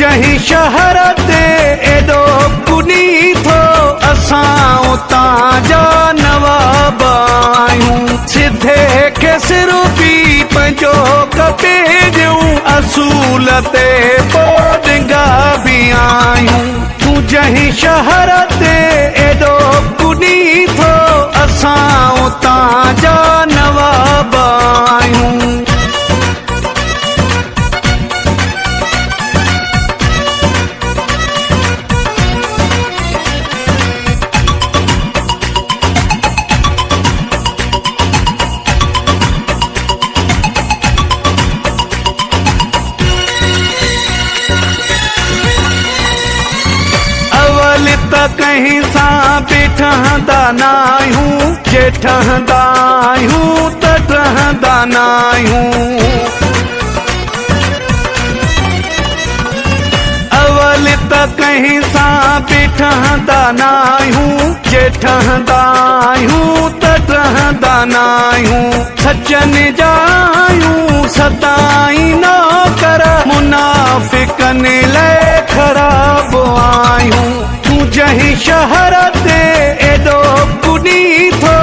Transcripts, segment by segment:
जहीं शहर ते एडो कुनी थो असां उतां जा नवाब आहियूं। सिधे के सिर पी पंहिंजो कपे ॾियूं असूल ते पोडिंगा बि आहियूं। तूं जहीं शहर ते एडो कुनी थो असां उतां जा नवाब आहियूं। कहीं सां बि ठहंदा नाहियूं, जे ठहंदा आहियूं त ठहंदा नाहियूं। अवल त कहीं सां बि ठहंदा नाहियूं, जे ठहंदा आहियूं त ठहंदा नाहियूं। सचनि जा आहियूं सदाई नौकर, मुनाफ़िकनि लाइ ख़राब आहियूं। जहीं शहर ते एडो कुनी थो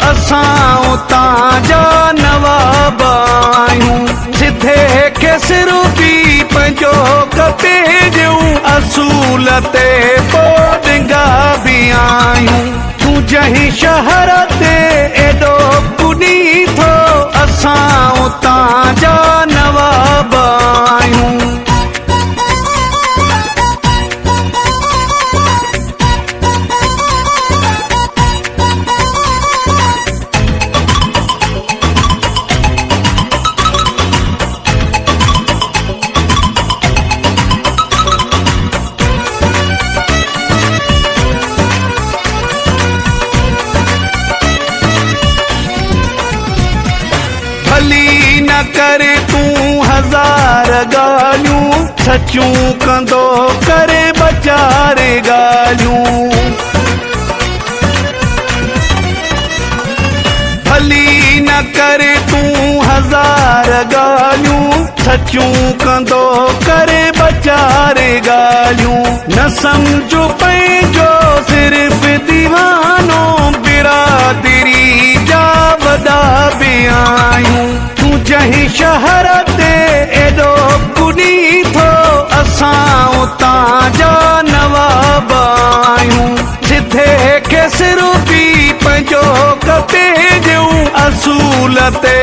असां उतां जा नवाब आहियूं। सिधे के सिर पी पंहिंजो कपे ॾियूं असूल ते पोडिंगा बि आहियूं। तूं जहीं शहर ते एडो कुनी थो असां उतां जा नवाब आहियूं। भली न करे तूं हज़ार ॻाल्हियूं, सचूं कंदो करे बचारे ॻाल्हियूं। भली न करे तूं हज़ार ॻाल्हियूं, सचूं कंदो करे बचारे ॻाल्हियूं। न सम्झो पंहिंजो सिर्फ़ दीवानो, बिरादरी जा वॾा बि आहियूं। तूं जहीं शहर ते एडो कुनी थो असां उतां जा नवाब आहियूं। सिधे के सिर पी पंहिंजो कपे ॾियूं असूल ते